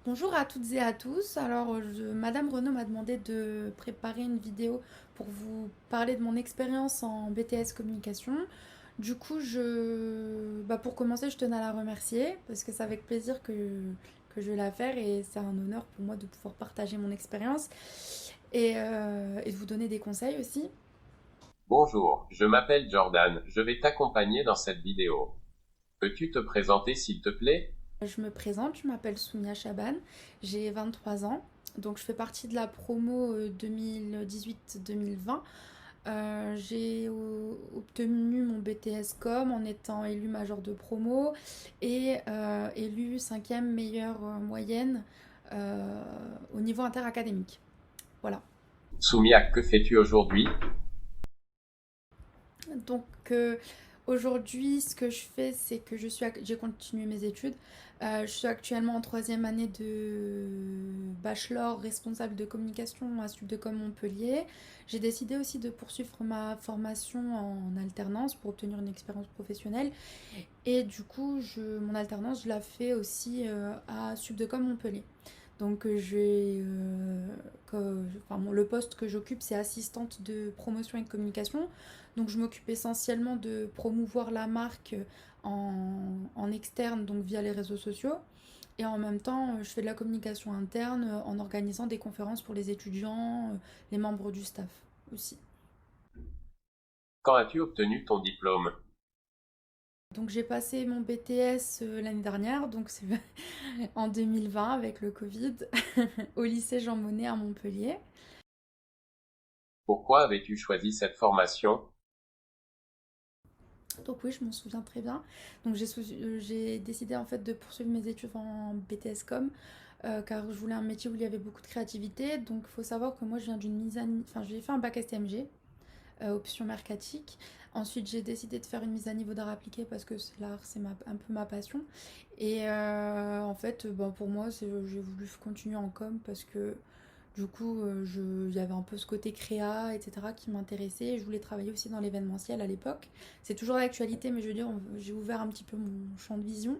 Bonjour à toutes et à tous. Madame Renaud m'a demandé de préparer une vidéo pour vous parler de mon expérience en BTS communication. Pour commencer, je tenais à la remercier parce que c'est avec plaisir que je vais la faire et c'est un honneur pour moi de pouvoir partager mon expérience et de vous donner des conseils aussi. Bonjour, je m'appelle Jordan, je vais t'accompagner dans cette vidéo. Peux-tu te présenter s'il te plaît? Je me présente, je m'appelle Soumia Chaban, j'ai 23 ans. Donc je fais partie de la promo 2018-2020. J'ai obtenu mon BTS Com en étant élue major de promo et élue cinquième meilleure moyenne au niveau interacadémique. Voilà. Soumia, que fais-tu aujourd'hui? Donc euh, Aujourd'hui, ce que je fais, c'est que j'ai continué mes études. Je suis actuellement en troisième année de bachelor responsable de communication à Subdecom Montpellier. J'ai décidé aussi de poursuivre ma formation en alternance pour obtenir une expérience professionnelle. Et mon alternance, je la fais aussi à Subdecom Montpellier. Le poste que j'occupe, c'est assistante de promotion et de communication. Donc, je m'occupe essentiellement de promouvoir la marque en externe, donc via les réseaux sociaux. Et en même temps, je fais de la communication interne en organisant des conférences pour les étudiants, les membres du staff aussi. Quand as-tu obtenu ton diplôme? Donc j'ai passé mon BTS l'année dernière, donc c'est en 2020 avec le Covid, au lycée Jean Monnet à Montpellier. Pourquoi avais-tu choisi cette formation? Donc oui, je m'en souviens très bien. J'ai décidé en fait de poursuivre mes études en BTS Com car je voulais un métier où il y avait beaucoup de créativité. Donc il faut savoir que moi je viens d'une mise à enfin j'ai fait un bac STMG, option mercatique. Ensuite j'ai décidé de faire une mise à niveau d'art appliqué parce que l'art c'est un peu ma passion. Pour moi j'ai voulu continuer en com parce que il y avait un peu ce côté créa, etc., qui m'intéressait. Je voulais travailler aussi dans l'événementiel à l'époque. C'est toujours l'actualité, mais je veux dire, j'ai ouvert un petit peu mon champ de vision.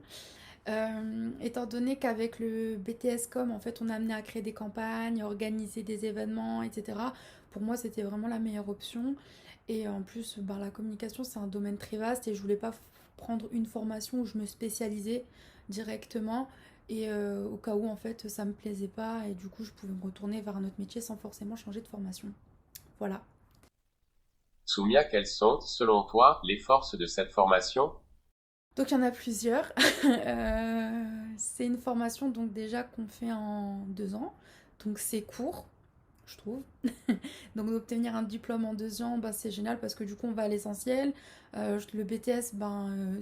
Étant donné qu'avec le BTS Com, en fait, on a amené à créer des campagnes, organiser des événements, etc., pour moi, c'était vraiment la meilleure option. Et en plus, la communication, c'est un domaine très vaste et je voulais pas prendre une formation où je me spécialisais directement et au cas où en fait ça me plaisait pas et du coup je pouvais me retourner vers un autre métier sans forcément changer de formation. Voilà. Soumia, quelles sont, selon toi, les forces de cette formation? Donc il y en a plusieurs. C'est une formation donc déjà qu'on fait en 2 ans. Donc c'est court, je trouve. Donc d'obtenir un diplôme en 2 ans, c'est génial parce que du coup on va à l'essentiel. Le BTS,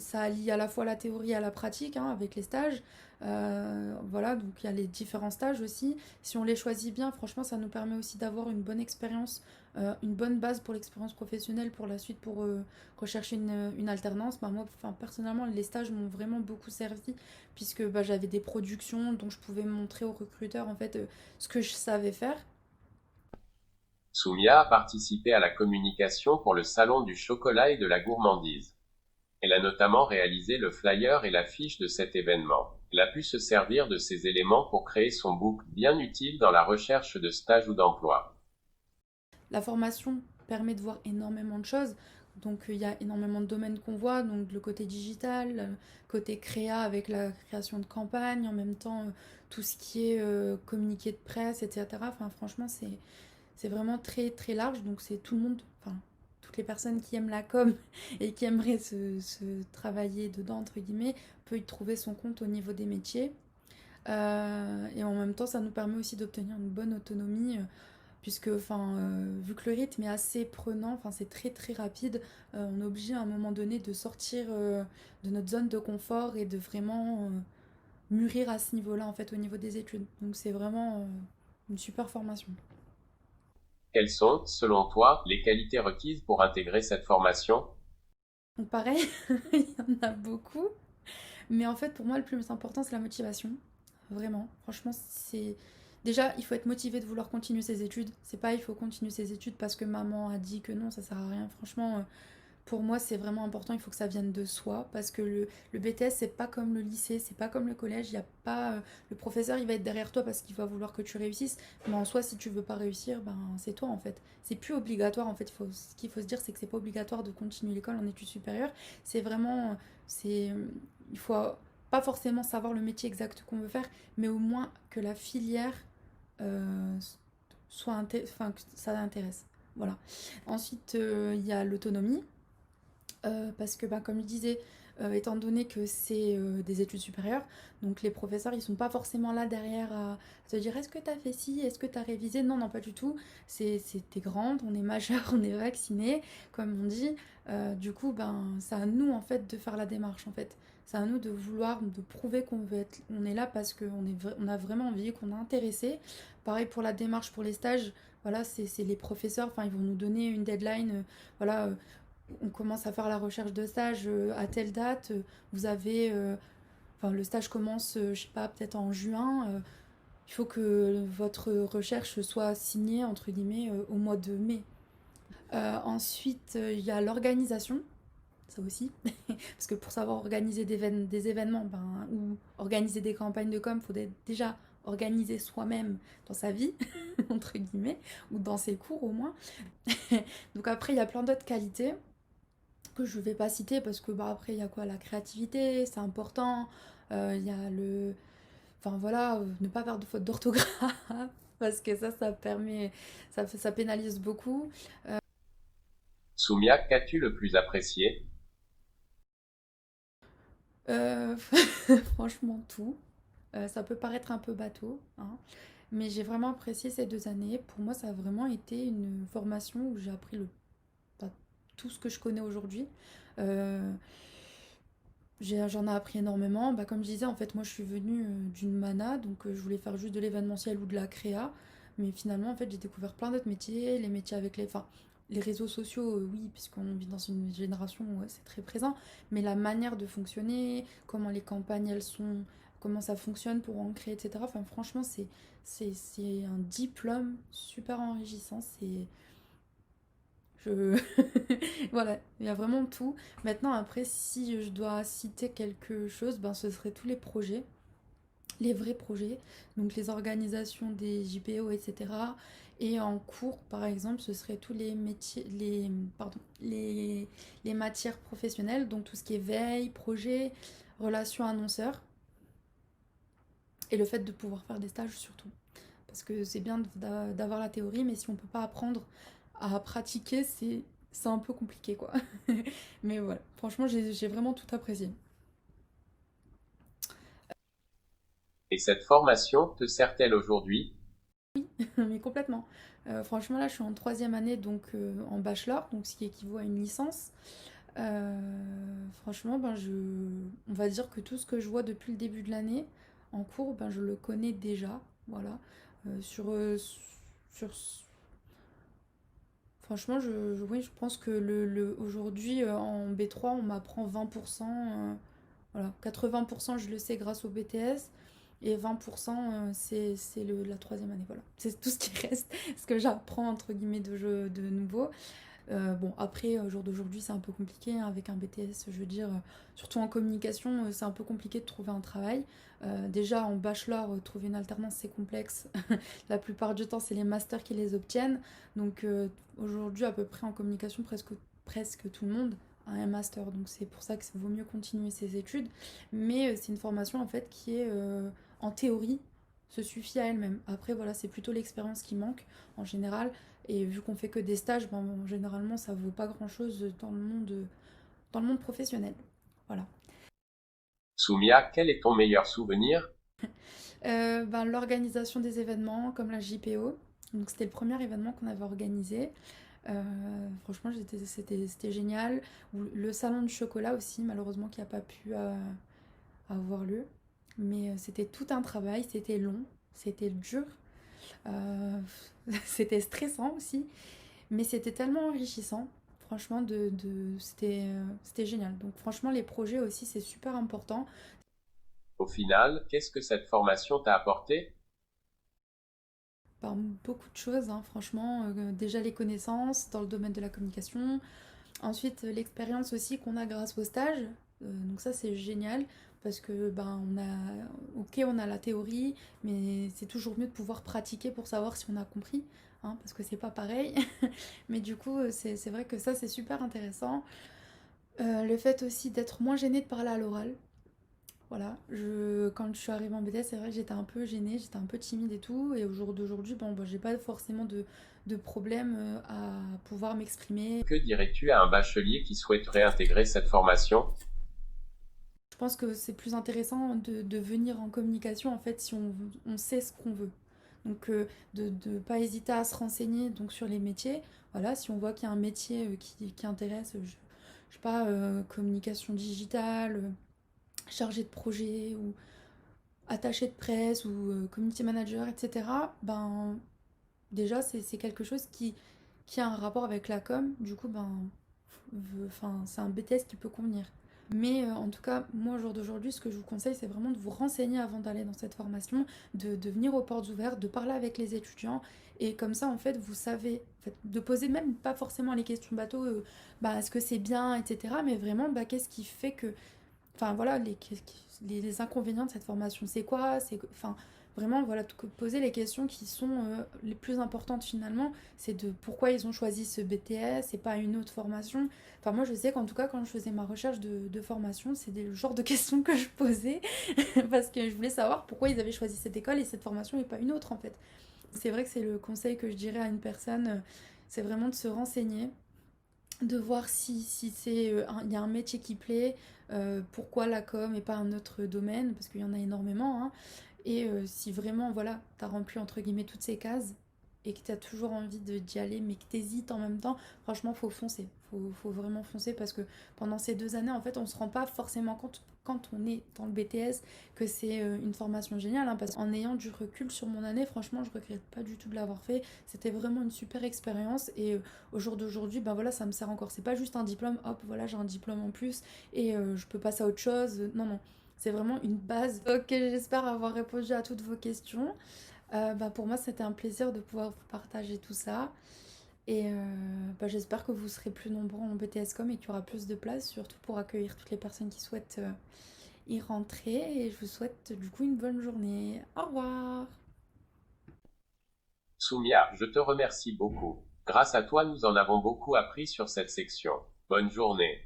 ça allie à la fois la théorie à la pratique hein, avec les stages. Voilà, donc il y a les différents stages aussi. Si on les choisit bien, franchement, ça nous permet aussi d'avoir une bonne expérience, une bonne base pour l'expérience professionnelle pour la suite pour rechercher une alternance. Moi, personnellement, les stages m'ont vraiment beaucoup servi puisque j'avais des productions dont je pouvais montrer aux recruteurs en fait ce que je savais faire. Soumia a participé à la communication pour le Salon du chocolat et de la gourmandise. Elle a notamment réalisé le flyer et l'affiche de cet événement. Elle a pu se servir de ces éléments pour créer son book bien utile dans la recherche de stage ou d'emploi. La formation permet de voir énormément de choses. Il y a énormément de domaines qu'on voit, donc le côté digital, le côté créa avec la création de campagne, en même temps tout ce qui est communiqué de presse, etc. Franchement, c'est vraiment très très large, donc c'est tout le monde, toutes les personnes qui aiment la com et qui aimeraient se travailler dedans, entre guillemets, peut y trouver son compte au niveau des métiers. Et en même temps, ça nous permet aussi d'obtenir une bonne autonomie puisque vu que le rythme est assez prenant, c'est très très rapide, on est obligé à un moment donné de sortir de notre zone de confort et de vraiment mûrir à ce niveau-là en fait au niveau des études. Donc c'est vraiment une super formation. Quelles sont, selon toi, les qualités requises pour intégrer cette formation? Donc pareil, il y en a beaucoup, mais en fait pour moi le plus important c'est la motivation. Vraiment, franchement, c'est. Déjà, il faut être motivé de vouloir continuer ses études. C'est pas il faut continuer ses études parce que maman a dit que non, ça sert à rien. Franchement, Pour moi, c'est vraiment important, il faut que ça vienne de soi, parce que le BTS, c'est pas comme le lycée, c'est pas comme le collège, il y a pas... le professeur, il va être derrière toi parce qu'il va vouloir que tu réussisses, mais en soi, si tu veux pas réussir, ben c'est toi en fait. C'est plus obligatoire en fait, ce qu'il faut se dire, c'est que c'est pas obligatoire de continuer l'école en études supérieures, c'est vraiment... c'est, il faut pas forcément savoir le métier exact qu'on veut faire, mais au moins que la filière euh, enfin, que ça intéresse. Voilà. Ensuite, il y a l'autonomie parce que, bah, comme je disais, étant donné que c'est des études supérieures, donc les professeurs, ils sont pas forcément là derrière à te dire est-ce que tu as fait ci, est-ce que tu as révisé. Non, non, pas du tout. T'es grande, on est majeur, on est vacciné, comme on dit. Du coup, ben, c'est à nous, en fait, de faire la démarche, en fait. C'est à nous de vouloir, de prouver qu'on veut être, on est là parce on a vraiment envie, qu'on est intéressé. Pareil pour la démarche, pour les stages, voilà, c'est les professeurs, enfin, ils vont nous donner une deadline, voilà, on commence à faire la recherche de stage à telle date, vous avez... Enfin, le stage commence, je sais pas, peut-être en juin. Il faut que votre recherche soit signée, entre guillemets, au mois de mai. Ensuite, il y a l'organisation, ça aussi. Parce que pour savoir organiser des événements ou organiser des campagnes de com, il faut déjà organiser soi-même dans sa vie, entre guillemets, ou dans ses cours au moins. Donc après, il y a plein d'autres qualités que je vais pas citer parce que bah après il y a quoi, la créativité, c'est important. Il y a le enfin voilà, ne pas faire de faute d'orthographe parce que ça permet ça pénalise beaucoup. Soumia, qu'as-tu le plus apprécié? Euh, franchement tout. Ça peut paraître un peu bateau, hein, mais j'ai vraiment apprécié ces 2 années. Pour moi, ça a vraiment été une formation où j'ai appris bah, tout ce que je connais aujourd'hui. Euh, J'en ai appris énormément. Bah, comme je disais, en fait, moi, je suis venue d'une mana, donc je voulais faire juste de l'événementiel ou de la créa. Mais finalement, en fait, j'ai découvert plein d'autres métiers, les métiers avec les... Enfin, les réseaux sociaux, oui, puisqu'on vit dans une génération où ouais, c'est très présent, mais la manière de fonctionner, comment les campagnes, elles sont, comment ça fonctionne pour en créer, etc. Enfin, franchement, c'est un diplôme super enrichissant. Je... voilà, il y a vraiment tout. Maintenant, après, si je dois citer quelque chose, ben, ce serait tous les projets, les vrais projets, donc les organisations des JPO, etc. Et en cours, par exemple, ce serait tous les métiers, pardon, les matières professionnelles, donc tout ce qui est veille, projet, relations annonceurs, et le fait de pouvoir faire des stages surtout. Parce que c'est bien d'avoir la théorie, mais si on peut pas apprendre à pratiquer, c'est un peu compliqué, quoi. Mais voilà, franchement, j'ai vraiment tout apprécié. Et cette formation te sert-elle aujourd'hui? Mais complètement. Franchement, là, je suis en 3e année, donc en bachelor, donc ce qui équivaut à une licence. Franchement, on va dire que tout ce que je vois depuis le début de l'année en cours, ben, je le connais déjà. Voilà. Sur Franchement, oui, je pense que aujourd'hui, en B3, on m'apprend 20%. Voilà, 80% je le sais grâce au BTS. Et 20%, c'est la 3e année. Voilà. C'est tout ce qui reste, ce que j'apprends, entre guillemets, de nouveau. Bon, après, au jour d'aujourd'hui, c'est un peu compliqué hein, avec un BTS, je veux dire, surtout en communication, c'est un peu compliqué de trouver un travail. Déjà, en bachelor, trouver une alternance, c'est complexe. La plupart du temps, c'est les masters qui les obtiennent. Donc, aujourd'hui, à peu près en communication, presque tout le monde a un master. Donc, c'est pour ça que vaut mieux continuer ses études. Mais c'est une formation, en fait, qui est, en théorie, se suffit à elle-même. Après, voilà, c'est plutôt l'expérience qui manque, en général. Et vu qu'on fait que des stages, ben, généralement ça vaut pas grand chose dans le monde professionnel. Voilà. Soumia, quel est ton meilleur souvenir? Ben, l'organisation des événements comme la JPO. Donc c'était le premier événement qu'on avait organisé. Franchement, c'était génial. Le salon du chocolat aussi, malheureusement, qui n'a pas pu avoir lieu. Mais c'était tout un travail, c'était long, c'était dur, euh, c'était stressant aussi. Mais c'était tellement enrichissant. Franchement, c'était génial. Donc franchement, les projets aussi, c'est super important. Au final, qu'est-ce que cette formation t'a apporté? Par beaucoup de choses, hein, franchement. Déjà les connaissances dans le domaine de la communication. Ensuite, l'expérience aussi qu'on a grâce au stage, donc ça c'est génial parce que ben on a la théorie, mais c'est toujours mieux de pouvoir pratiquer pour savoir si on a compris, hein, parce que c'est pas pareil. Mais du coup, c'est vrai que ça c'est super intéressant. Le fait aussi d'être moins gêné de parler à l'oral. Voilà, quand je suis arrivée en BTS, c'est vrai que j'étais un peu gênée, j'étais un peu timide et tout. Et au jour d'aujourd'hui, bon, bah, j'ai pas forcément de problème à pouvoir m'exprimer. Que dirais-tu à un bachelier qui souhaiterait intégrer cette formation? Je pense que c'est plus intéressant de venir en communication en fait si on sait ce qu'on veut. Donc de ne pas hésiter à se renseigner donc, sur les métiers. Voilà, si on voit qu'il y a un métier qui intéresse, je sais pas, communication digitale, chargé de projet ou attaché de presse ou community manager, etc. Ben déjà c'est quelque chose qui a un rapport avec la com. Du coup ben enfin c'est un BTS qui peut convenir. Mais en tout cas, moi, au jour d'aujourd'hui, ce que je vous conseille, c'est vraiment de vous renseigner avant d'aller dans cette formation, de venir aux portes ouvertes, de parler avec les étudiants. Et comme ça, en fait, vous savez, en fait, de poser même pas forcément les questions bateau, bah, est-ce que c'est bien, etc. Mais vraiment, bah, qu'est-ce qui fait que. Enfin, voilà, les inconvénients de cette formation, c'est quoi? Enfin, vraiment, voilà, poser les questions qui sont les plus importantes finalement. C'est de pourquoi ils ont choisi ce BTS et pas une autre formation. Enfin, moi, je sais qu'en tout cas, quand je faisais ma recherche de formation, c'est le genre de questions que je posais parce que je voulais savoir pourquoi ils avaient choisi cette école et cette formation et pas une autre en fait. C'est vrai que c'est le conseil que je dirais à une personne, c'est vraiment de se renseigner, de voir si c'est il y a un métier qui plaît, pourquoi la com et pas un autre domaine, parce qu'il y en a énormément, hein. Et si vraiment, voilà, t'as rempli entre guillemets toutes ces cases et que t'as toujours envie d'y aller, mais que t'hésites en même temps, franchement, faut foncer. Faut vraiment foncer parce que pendant ces 2 années, en fait, on se rend pas forcément compte quand on est dans le BTS que c'est une formation géniale, hein, parce qu'en ayant du recul sur mon année, franchement, je regrette pas du tout de l'avoir fait. C'était vraiment une super expérience et au jour d'aujourd'hui, ben voilà, ça me sert encore. C'est pas juste un diplôme, hop, voilà, j'ai un diplôme en plus et je peux passer à autre chose. Non, non. C'est vraiment une base. Ok, j'espère avoir répondu à toutes vos questions. Bah, pour moi, c'était un plaisir de pouvoir vous partager tout ça. Et bah, j'espère que vous serez plus nombreux en BTScom et qu'il y aura plus de place, surtout pour accueillir toutes les personnes qui souhaitent y rentrer. Et je vous souhaite du coup une bonne journée. Au revoir! Soumia, je te remercie beaucoup. Grâce à toi, nous en avons beaucoup appris sur cette section. Bonne journée.